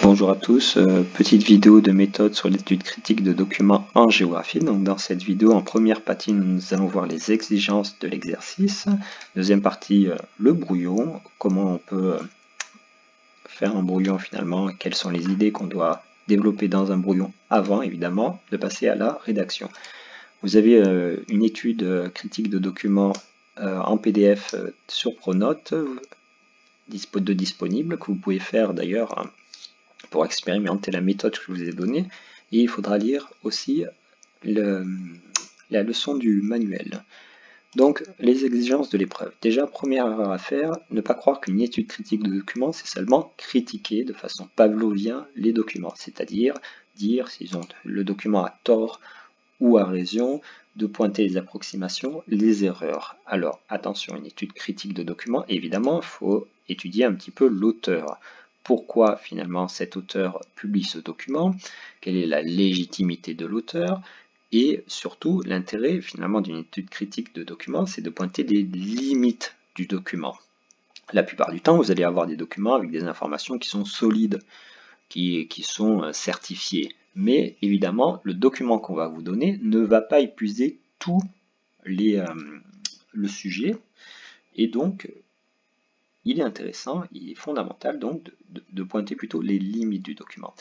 Bonjour à tous, petite vidéo de méthode sur l'étude critique de documents en géographie. Donc dans cette vidéo, en première partie, nous allons voir les exigences de l'exercice. Deuxième partie, le brouillon, comment on peut faire un brouillon finalement, et quelles sont les idées qu'on doit développer dans un brouillon avant évidemment de passer à la rédaction. Vous avez une étude critique de documents en PDF sur Pronote disponible, que vous pouvez faire d'ailleurs pour expérimenter la méthode que je vous ai donnée, et il faudra lire aussi la leçon du manuel. Donc, les exigences de l'épreuve. Déjà, première erreur à faire, ne pas croire qu'une étude critique de documents, c'est seulement critiquer de façon pavlovienne les documents, c'est-à-dire dire si le document a tort ou a raison, de pointer les approximations, les erreurs. Alors, attention, une étude critique de documents, évidemment, il faut étudier un petit peu l'auteur. Pourquoi finalement cet auteur publie ce document, quelle est la légitimité de l'auteur, et surtout l'intérêt finalement d'une étude critique de documents, c'est de pointer les limites du document. La plupart du temps, vous allez avoir des documents avec des informations qui sont solides, qui sont certifiées. Mais évidemment, le document qu'on va vous donner ne va pas épuiser tout le sujet, et donc il est intéressant, il est fondamental donc de pointer plutôt les limites du document.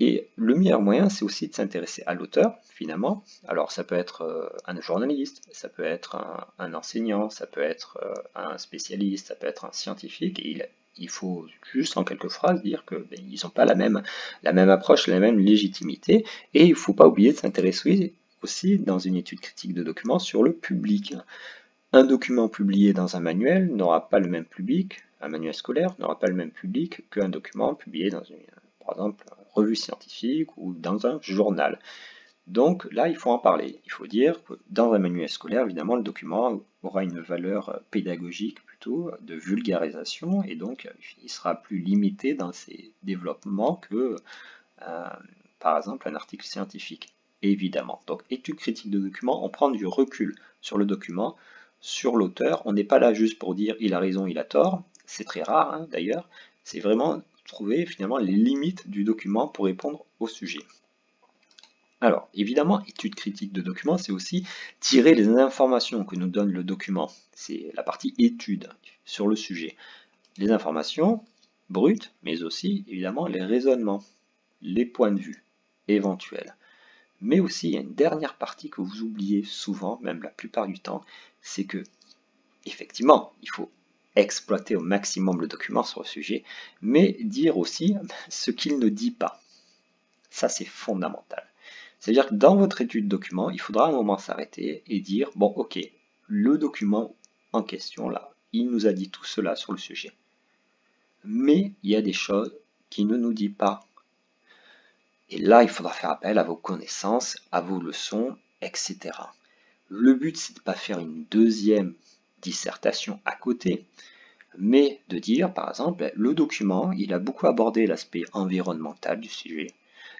Et le meilleur moyen, c'est aussi de s'intéresser à l'auteur, finalement. Alors ça peut être un journaliste, ça peut être un enseignant, ça peut être un spécialiste, ça peut être un scientifique, et il faut juste en quelques phrases dire qu'ils n'ont pas la même approche, la même légitimité, et il ne faut pas oublier de s'intéresser aussi dans une étude critique de documents sur le public. Un document publié dans un manuel n'aura pas le même public, un manuel scolaire n'aura pas le même public qu'un document publié dans par exemple, une revue scientifique ou dans un journal. Donc là, il faut en parler. Il faut dire que dans un manuel scolaire, évidemment, le document aura une valeur pédagogique plutôt de vulgarisation, et donc il sera plus limité dans ses développements que, par exemple, un article scientifique. Évidemment. Donc, étude critique de document, on prend du recul sur le document, sur l'auteur. On n'est pas là juste pour dire il a raison, il a tort. C'est très rare hein, d'ailleurs. C'est vraiment trouver finalement les limites du document pour répondre au sujet. Alors, évidemment, étude critique de document, c'est aussi tirer les informations que nous donne le document. C'est la partie étude sur le sujet. Les informations brutes, mais aussi, évidemment, les raisonnements, les points de vue éventuels. Mais aussi, il y a une dernière partie que vous oubliez souvent, même la plupart du temps, c'est que, effectivement, il faut exploiter au maximum le document sur le sujet, mais dire aussi ce qu'il ne dit pas. Ça, c'est fondamental. C'est-à-dire que dans votre étude de document, il faudra à un moment s'arrêter et dire, bon, ok, le document en question, là, il nous a dit tout cela sur le sujet. Mais il y a des choses qu'il ne nous dit pas. Et là, il faudra faire appel à vos connaissances, à vos leçons, etc. Le but, c'est de ne pas faire une deuxième dissertation à côté, mais de dire, par exemple, le document, il a beaucoup abordé l'aspect environnemental du sujet,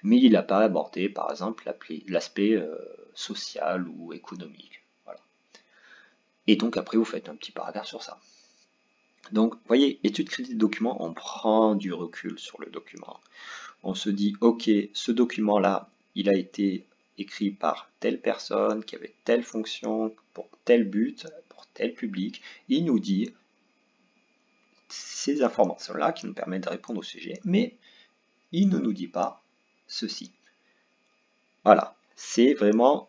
mais il n'a pas abordé, par exemple, l'aspect social ou économique. Voilà. Et donc, après, vous faites un petit paragraphe sur ça. Donc, vous voyez, étude critique de document, on prend du recul sur le document. On se dit, ok, ce document-là, il a été écrit par telle personne, qui avait telle fonction, pour tel but, pour tel public. Il nous dit ces informations-là qui nous permettent de répondre au sujet, mais il ne nous dit pas ceci. Voilà, c'est vraiment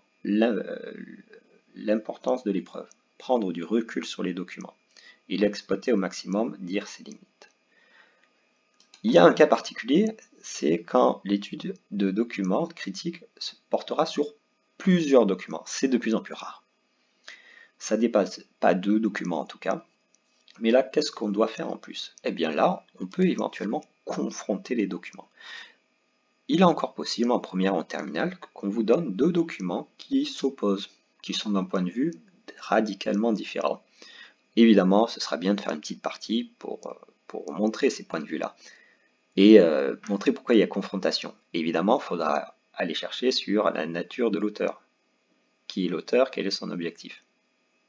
l'importance de l'épreuve. Prendre du recul sur les documents et l'exploiter au maximum, dire ses limites. Il y a un cas particulier, c'est quand l'étude de documents critiques se portera sur plusieurs documents. C'est de plus en plus rare. Ça ne dépasse pas 2 documents en tout cas. Mais là, qu'est-ce qu'on doit faire en plus? Eh bien là, on peut éventuellement confronter les documents. Il est encore possible, en première ou en terminale, qu'on vous donne 2 documents qui s'opposent, qui sont d'un point de vue radicalement différent. Évidemment, ce sera bien de faire une petite partie pour montrer ces points de vue-là et montrer pourquoi il y a confrontation. Évidemment, il faudra aller chercher sur la nature de l'auteur. Qui est l'auteur, quel est son objectif?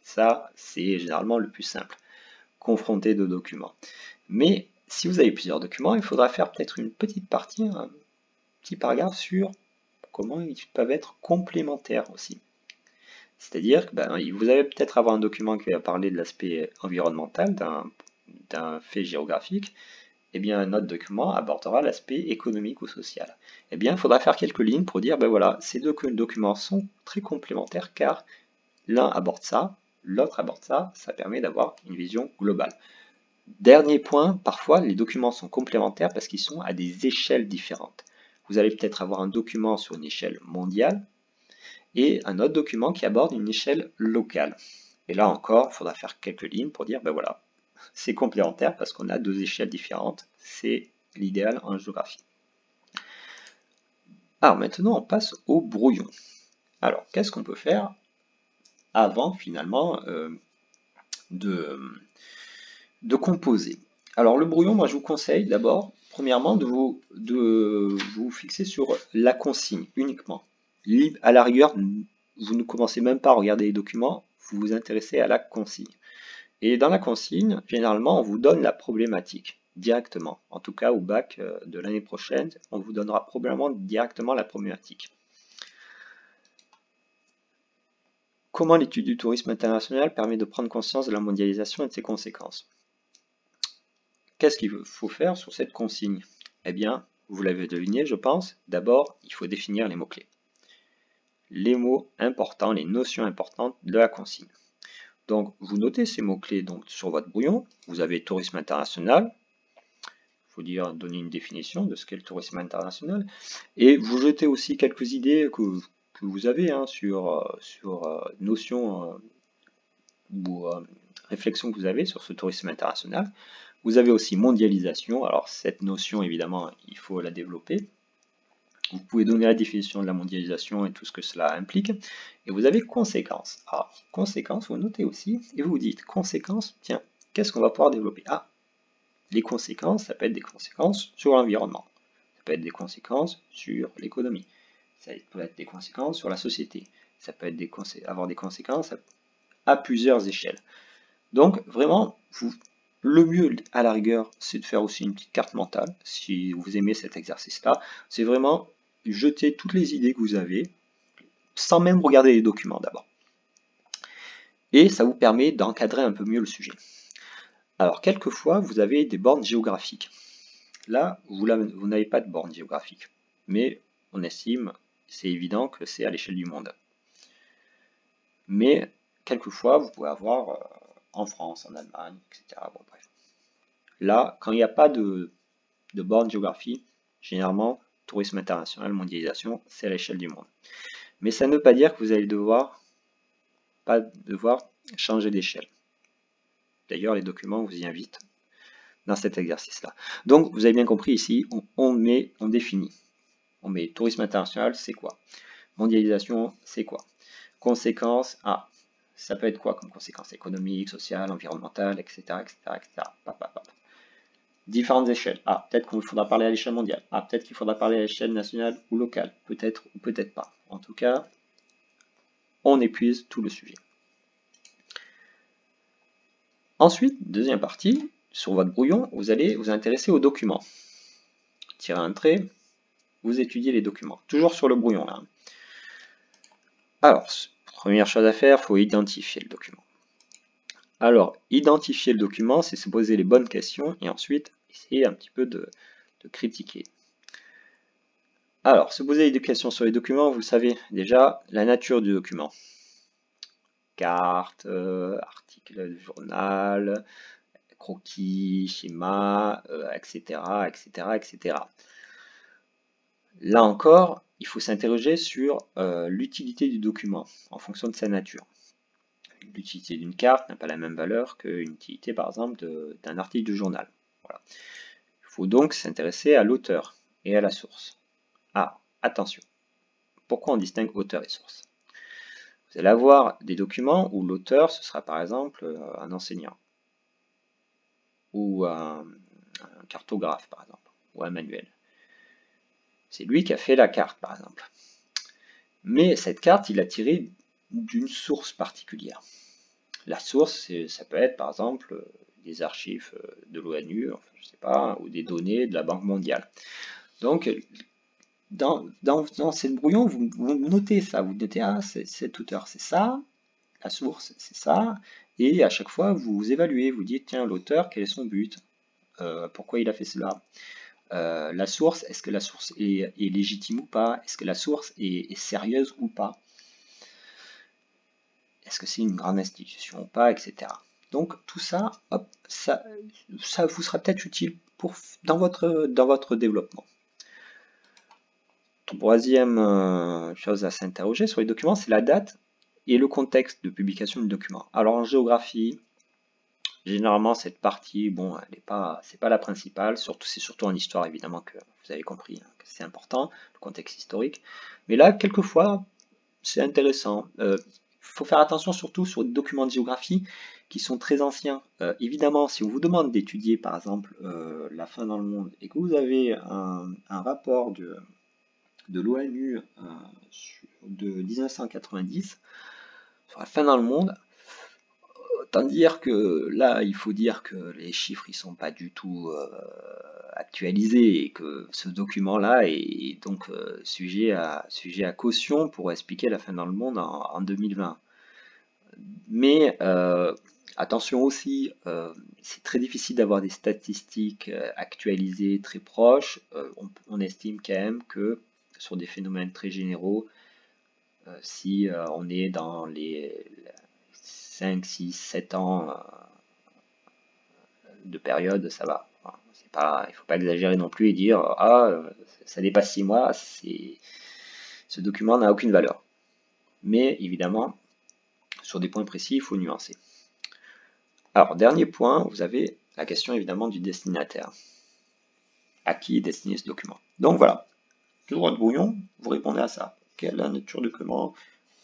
Ça, c'est généralement le plus simple. Confronter 2 documents. Mais si vous avez plusieurs documents, il faudra faire peut-être une petite partie, un petit paragraphe sur comment ils peuvent être complémentaires aussi. C'est-à-dire que vous allez peut-être avoir un document qui va parler de l'aspect environnemental d'un fait géographique, et bien un autre document abordera l'aspect économique ou social. Eh bien, il faudra faire quelques lignes pour dire, ben voilà, ces deux documents sont très complémentaires car l'un aborde ça, l'autre aborde ça, ça permet d'avoir une vision globale. Dernier point, parfois les documents sont complémentaires parce qu'ils sont à des échelles différentes. Vous allez peut-être avoir un document sur une échelle mondiale et un autre document qui aborde une échelle locale. Et là encore, il faudra faire quelques lignes pour dire, ben voilà, c'est complémentaire parce qu'on a deux échelles différentes. C'est l'idéal en géographie. Alors maintenant, on passe au brouillon. Alors, qu'est-ce qu'on peut faire avant finalement de composer? Alors le brouillon, moi je vous conseille d'abord, premièrement, de vous fixer sur la consigne uniquement. À la rigueur, vous ne commencez même pas à regarder les documents, vous vous intéressez à la consigne. Et dans la consigne, généralement, on vous donne la problématique directement. En tout cas, au bac de l'année prochaine, on vous donnera probablement directement la problématique. Comment l'étude du tourisme international permet de prendre conscience de la mondialisation et de ses conséquences? Qu'est-ce qu'il faut faire sur cette consigne? Eh bien, vous l'avez deviné, je pense. D'abord, il faut définir les mots-clés. Les mots importants, les notions importantes de la consigne. Donc, vous notez ces mots-clés sur votre brouillon. Vous avez tourisme international. Il faut donner une définition de ce qu'est le tourisme international. Et vous jetez aussi quelques idées que vous avez sur notions ou réflexions que vous avez sur ce tourisme international. Vous avez aussi mondialisation. Alors, cette notion, évidemment, il faut la développer. Vous pouvez donner la définition de la mondialisation et tout ce que cela implique. Et vous avez conséquences. Alors, conséquences, vous notez aussi, et vous vous dites, conséquences, tiens, qu'est-ce qu'on va pouvoir développer? Ah, les conséquences, ça peut être des conséquences sur l'environnement. Ça peut être des conséquences sur l'économie. Ça peut être des conséquences sur la société. Ça peut être avoir des conséquences à plusieurs échelles. Donc, vraiment, le mieux, à la rigueur, c'est de faire aussi une petite carte mentale, si vous aimez cet exercice-là. C'est vraiment jeter toutes les idées que vous avez, sans même regarder les documents d'abord. Et ça vous permet d'encadrer un peu mieux le sujet. Alors, quelquefois, vous avez des bornes géographiques. Là, vous n'avez pas de borne géographique. Mais on estime, c'est évident que c'est à l'échelle du monde. Mais, quelquefois, vous pouvez avoir en France, en Allemagne, etc. Bon, bref. Là, quand il n'y a pas de borne géographique, généralement, tourisme international, mondialisation, c'est à l'échelle du monde. Mais ça ne veut pas dire que vous allez pas devoir changer d'échelle. D'ailleurs, les documents vous y invitent dans cet exercice-là. Donc, vous avez bien compris ici, on définit. On met tourisme international, c'est quoi? Mondialisation, c'est quoi? Conséquences, ça peut être quoi comme conséquences économiques, sociales, environnementales, etc. etc., etc. Différentes échelles. Peut-être qu'il faudra parler à l'échelle mondiale. Peut-être qu'il faudra parler à l'échelle nationale ou locale. Peut-être ou peut-être pas. En tout cas, on épuise tout le sujet. Ensuite, deuxième partie, sur votre brouillon, vous allez vous intéresser aux documents. Tirez un trait, vous étudiez les documents. Toujours sur le brouillon là. Alors, première chose à faire, il faut identifier le document. Alors, identifier le document, c'est se poser les bonnes questions et ensuite essayer un petit peu de critiquer. Alors, se poser des questions sur les documents, vous le savez déjà, la nature du document. Carte, article de journal, croquis, schéma, etc., etc., etc. Là encore, il faut s'interroger sur l'utilité du document en fonction de sa nature. L'utilité d'une carte n'a pas la même valeur qu'une utilité, par exemple, d'un article de journal. Voilà. Il faut donc s'intéresser à l'auteur et à la source. Attention. Pourquoi on distingue auteur et source? Vous allez avoir des documents où l'auteur, ce sera par exemple un enseignant, ou un cartographe, par exemple, ou un manuel. C'est lui qui a fait la carte, par exemple. Mais cette carte, il l'a tirée d'une source particulière. La source, ça peut être, par exemple, des archives de l'ONU, enfin, je sais pas, ou des données de la Banque mondiale. Donc, dans cette brouillon, vous notez ça, vous notez, ah, cet auteur, c'est ça, la source, c'est ça, et à chaque fois, vous évaluez, vous dites, tiens, l'auteur, quel est son but? Pourquoi il a fait cela? La source, est-ce que la source est légitime ou pas? Est-ce que la source est sérieuse ou pas? Est-ce que c'est une grande institution ou pas, etc. Donc tout ça, hop, ça vous sera peut-être utile dans votre développement. Troisième chose à s'interroger sur les documents, c'est la date et le contexte de publication du document. Alors en géographie, généralement cette partie, bon, c'est pas la principale, c'est surtout en histoire évidemment que vous avez compris que c'est important, le contexte historique. Mais là, quelquefois, c'est intéressant. Faut faire attention surtout sur des documents de géographie qui sont très anciens. Évidemment, si on vous demande d'étudier par exemple la faim dans le monde et que vous avez un rapport de l'ONU de 1990 sur la faim dans le monde, autant dire que là, il faut dire que les chiffres ils sont pas du tout actualisés et que ce document-là est donc sujet à caution pour expliquer la fin dans le monde en 2020. Mais attention aussi, c'est très difficile d'avoir des statistiques actualisées très proches. On estime quand même que sur des phénomènes très généraux, si on est dans les 5, 6, 7 ans de période, ça va. Enfin, il ne faut pas exagérer non plus et dire ah, ça dépasse 6 mois, ce document n'a aucune valeur. Mais évidemment, sur des points précis, il faut nuancer. Alors, dernier point, vous avez la question évidemment du destinataire. À qui est destiné ce document? Donc voilà, le droit de brouillon, vous répondez à ça. Quelle est la nature du document,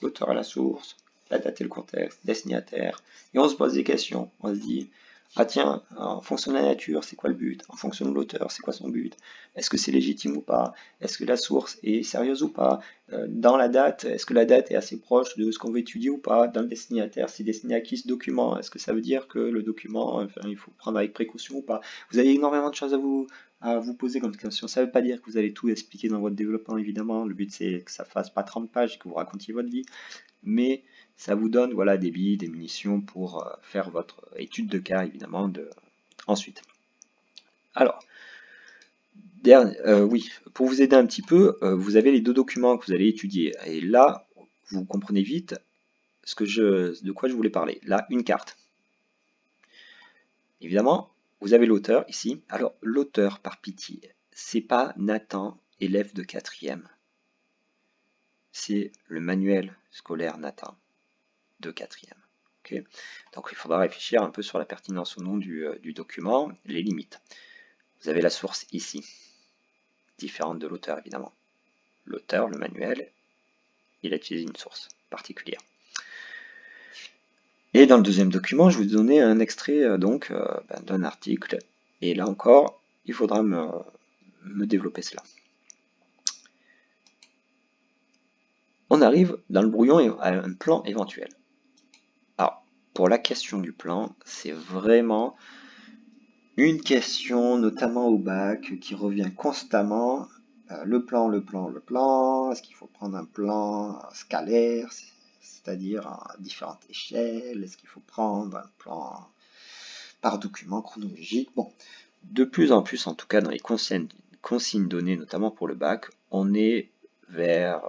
l'auteur et la source, la date et le contexte, destinataire. Et on se pose des questions. On se dit, ah tiens, en fonction de la nature, c'est quoi le but? En fonction de l'auteur, c'est quoi son but? Est-ce que c'est légitime ou pas? Est-ce que la source est sérieuse ou pas? Dans la date, est-ce que la date est assez proche de ce qu'on veut étudier ou pas? Dans le destinataire, c'est destiné à qui ce document? Est-ce que ça veut dire que le document, enfin, il faut prendre avec précaution ou pas? Vous avez énormément de choses à vous poser comme question. Ça ne veut pas dire que vous allez tout expliquer dans votre développement, évidemment. Le but, c'est que ça fasse pas 30 pages et que vous racontiez votre vie. Mais ça vous donne voilà, des billes, des munitions pour faire votre étude de cas, évidemment, ensuite. Alors, oui, pour vous aider un petit peu, vous avez les deux documents que vous allez étudier. Et là, vous comprenez vite de quoi je voulais parler. Là, une carte. Évidemment, vous avez l'auteur ici. Alors, l'auteur, par pitié, c'est pas Nathan, élève de 4e. C'est le manuel scolaire Nathan de 4e. Okay. Donc, il faudra réfléchir un peu sur la pertinence ou non du document, les limites. Vous avez la source ici, différente de l'auteur, évidemment. L'auteur, le manuel, il a utilisé une source particulière. Et dans le deuxième document, je vais vous donner un extrait d'un article. Et là encore, il faudra me développer cela. On arrive dans le brouillon à un plan éventuel. Alors, pour la question du plan, c'est vraiment une question, notamment au bac, qui revient constamment. Le plan, est-ce qu'il faut prendre un plan scalaire, c'est-à-dire à différentes échelles? Est-ce qu'il faut prendre un plan par document chronologique? Bon, de plus en plus, en tout cas dans les consignes données, notamment pour le bac, on est vers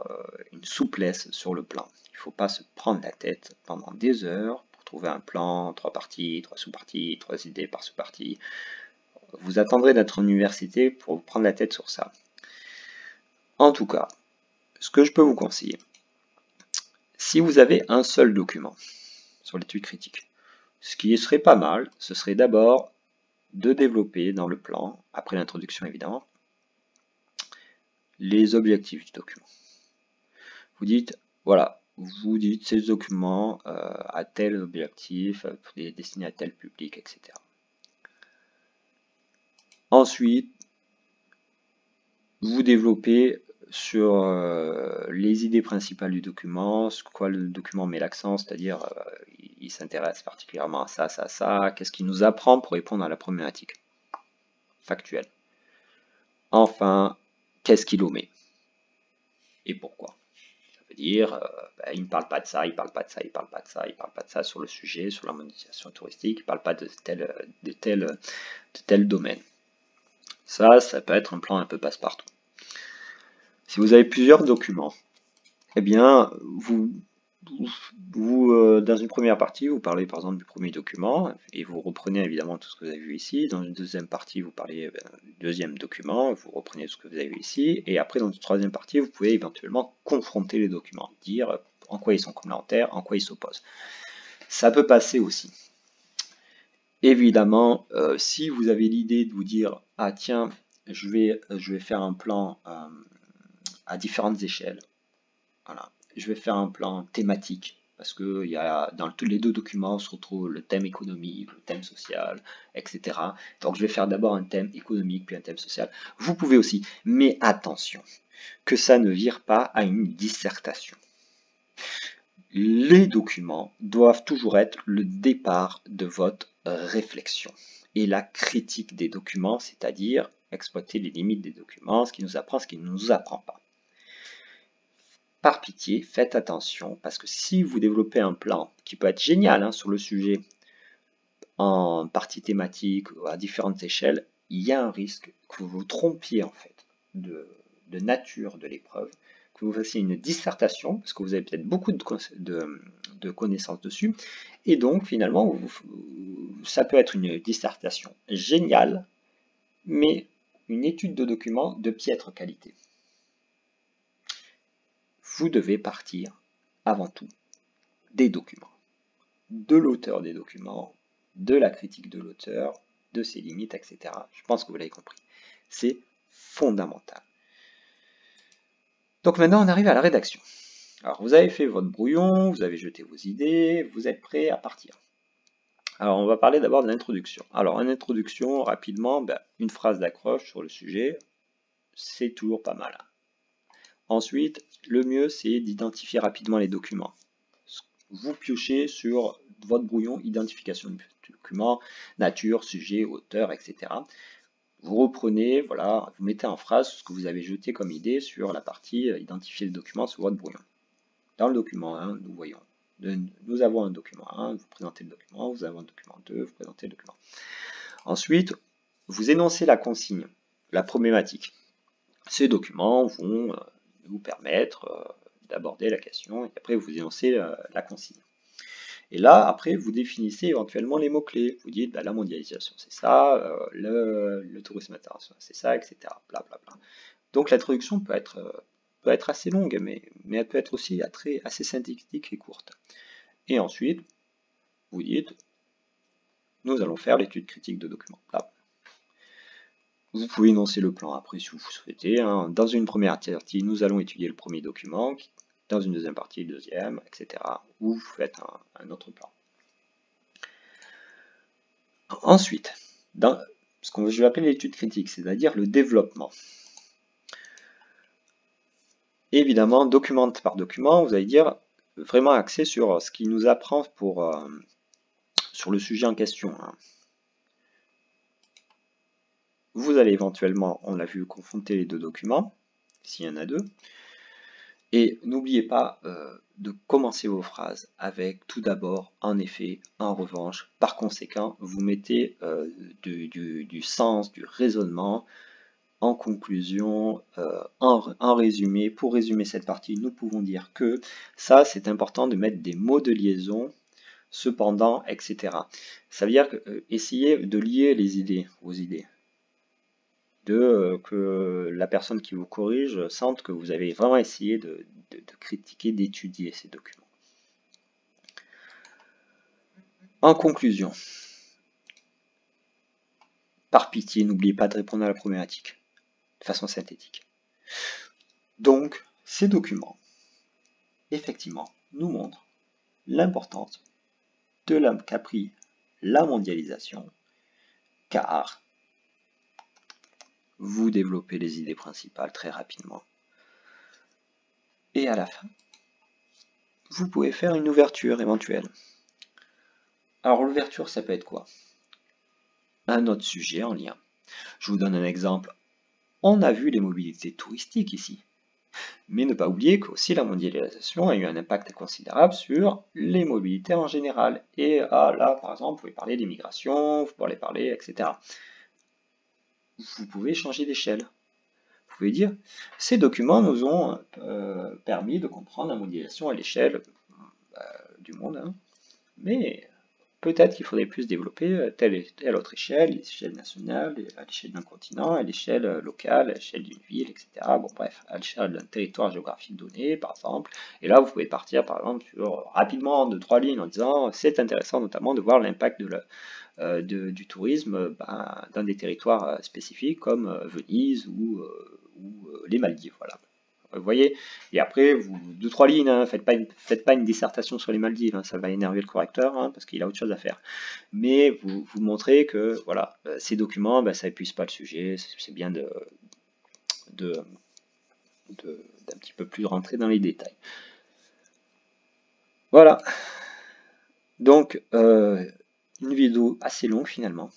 une souplesse sur le plan. Il ne faut pas se prendre la tête pendant des heures pour trouver un plan, 3 parties, 3 sous-parties, 3 idées par sous-partie. Vous attendrez d'être en université pour vous prendre la tête sur ça. En tout cas, ce que je peux vous conseiller, si vous avez un seul document sur l'étude critique, ce qui serait pas mal, ce serait d'abord de développer dans le plan, après l'introduction évidemment, les objectifs du document. Vous dites, voilà, vous dites ces documents à tel objectif, destinés à tel public, etc. Ensuite, vous développez sur les idées principales du document, sur quoi le document met l'accent, c'est-à-dire il s'intéresse particulièrement à ça, ça, ça, qu'est-ce qu'il nous apprend pour répondre à la problématique factuelle. Enfin, qu'est-ce qu'il omet et pourquoi. Ça veut dire, il ne parle pas de ça, il ne parle pas de ça, il ne parle pas de ça, il ne parle pas de ça sur le sujet, sur la monétisation touristique, il ne parle pas de tel domaine. Ça peut être un plan un peu passe-partout. Si vous avez plusieurs documents, eh bien, dans une première partie, vous parlez par exemple du premier document, et vous reprenez évidemment tout ce que vous avez vu ici. Dans une deuxième partie, vous parlez du deuxième document, vous reprenez tout ce que vous avez vu ici. Et après, dans une troisième partie, vous pouvez éventuellement confronter les documents, dire en quoi ils sont complémentaires, en quoi ils s'opposent. Ça peut passer aussi. Évidemment, si vous avez l'idée de vous dire, ah tiens, je vais faire un plan à différentes échelles. Voilà. Je vais faire un plan thématique parce que dans tous les deux documents, on se retrouve le thème économique, le thème social, etc. Donc je vais faire d'abord un thème économique puis un thème social. Vous pouvez aussi, mais attention, que ça ne vire pas à une dissertation. Les documents doivent toujours être le départ de votre réflexion et la critique des documents, c'est-à-dire exploiter les limites des documents, ce qui nous apprend, ce qui ne nous apprend pas. Par pitié, faites attention, parce que si vous développez un plan qui peut être génial sur le sujet, en partie thématique, à différentes échelles, il y a un risque que vous vous trompiez en fait de nature de l'épreuve, que vous fassiez une dissertation, parce que vous avez peut-être beaucoup de connaissances dessus, et donc finalement, ça peut être une dissertation géniale, mais une étude de document de piètre qualité. Vous devez partir avant tout des documents, de l'auteur des documents, de la critique de l'auteur, de ses limites, etc. Je pense que vous l'avez compris. C'est fondamental. Donc maintenant, on arrive à la rédaction. Alors, vous avez fait votre brouillon, vous avez jeté vos idées, vous êtes prêt à partir. Alors, on va parler d'abord de l'introduction. Alors, en introduction, rapidement, une phrase d'accroche sur le sujet, c'est toujours pas mal. Ensuite, le mieux, c'est d'identifier rapidement les documents. Vous piochez sur votre brouillon, identification du document, nature, sujet, auteur, etc. Vous reprenez, voilà, vous mettez en phrase ce que vous avez jeté comme idée sur la partie identifier le document sur votre brouillon. Dans le document 1, nous avons un document 1, vous présentez le document, vous avez un document 2, vous présentez le document. Ensuite, vous énoncez la consigne, la problématique. Ces documents vont vous permettre d'aborder la question, et après vous énoncez la consigne. Et là, après, vous définissez éventuellement les mots-clés. Vous dites, la mondialisation, c'est ça, le tourisme international, c'est ça, etc. Bla, bla, bla. Donc l'introduction peut être assez longue, mais elle peut être aussi assez synthétique et courte. Et ensuite, vous dites, nous allons faire l'étude critique de documents. Là. Vous pouvez énoncer le plan après si vous souhaitez. Dans une première partie, nous allons étudier le premier document, dans une deuxième partie, le deuxième, etc. Ou vous faites un autre plan. Ensuite, dans ce que je vais appeler l'étude critique, c'est-à-dire le développement. Évidemment, document par document, vous allez dire vraiment axé sur ce qui nous apprend sur le sujet en question. Vous allez éventuellement, on l'a vu, confronter les deux documents, s'il y en a deux. Et n'oubliez pas de commencer vos phrases avec tout d'abord, en effet, en revanche, par conséquent, vous mettez du sens, du raisonnement, en conclusion, en résumé. Pour résumer cette partie, nous pouvons dire que ça, c'est important de mettre des mots de liaison, cependant, etc. Ça veut dire que essayez de lier les idées, vos idées. Que la personne qui vous corrige sente que vous avez vraiment essayé de critiquer, d'étudier ces documents. En conclusion, par pitié, n'oubliez pas de répondre à la problématique de façon synthétique. Donc, ces documents, effectivement, nous montrent l'importance de qu'a pris la mondialisation, car vous développez les idées principales très rapidement. Et à la fin, vous pouvez faire une ouverture éventuelle. Alors l'ouverture, ça peut être quoi? Un autre sujet en lien. Je vous donne un exemple. On a vu les mobilités touristiques ici. Mais ne pas oublier qu'aussi la mondialisation a eu un impact considérable sur les mobilités en général. Et là, par exemple, vous pouvez parler d'immigration, vous pouvez parler, etc. Vous pouvez changer d'échelle. Vous pouvez dire, ces documents nous ont permis de comprendre la mondialisation à l'échelle du monde, hein, mais peut-être qu'il faudrait plus développer telle et telle autre échelle, l'échelle nationale, à l'échelle d'un continent, à l'échelle locale, à l'échelle d'une ville, etc. Bon bref, à l'échelle d'un territoire géographique donné, par exemple. Et là, vous pouvez partir, par exemple, sur rapidement de 3 lignes en disant c'est intéressant notamment de voir l'impact du tourisme dans des territoires spécifiques comme Venise ou les Maldives. Voilà. Vous voyez, et après, vous, 2-3 lignes, hein, faites pas une dissertation sur les Maldives, hein, ça va énerver le correcteur, hein, parce qu'il a autre chose à faire. Mais vous montrez que voilà, ces documents, ça épuise pas le sujet, c'est bien d'un petit peu plus rentrer dans les détails. Voilà, donc une vidéo assez longue finalement,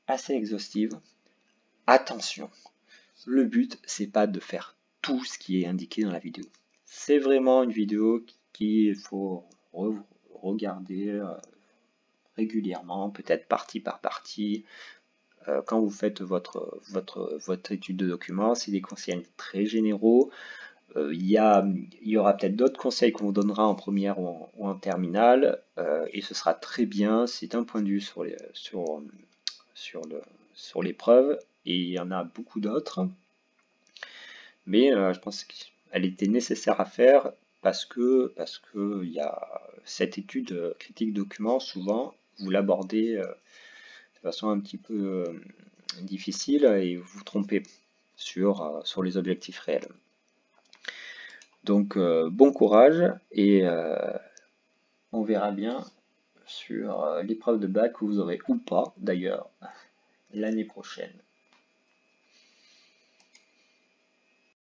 assez exhaustive. Attention, le but c'est pas de faire tout ce qui est indiqué dans la vidéo. C'est vraiment une vidéo qu'il faut regarder régulièrement, peut-être partie par partie. Quand vous faites votre étude de document, c'est des conseils très généraux. Il y aura peut-être d'autres conseils qu'on vous donnera en première ou en terminale, et ce sera très bien. C'est un point de vue sur l'épreuve, et il y en a beaucoup d'autres. Mais je pense qu'elle était nécessaire à faire parce que il y a cette étude critique document, souvent, vous l'abordez de façon un petit peu difficile et vous vous trompez sur les objectifs réels. Donc bon courage et on verra bien sur l'épreuve de bac que vous aurez ou pas d'ailleurs l'année prochaine.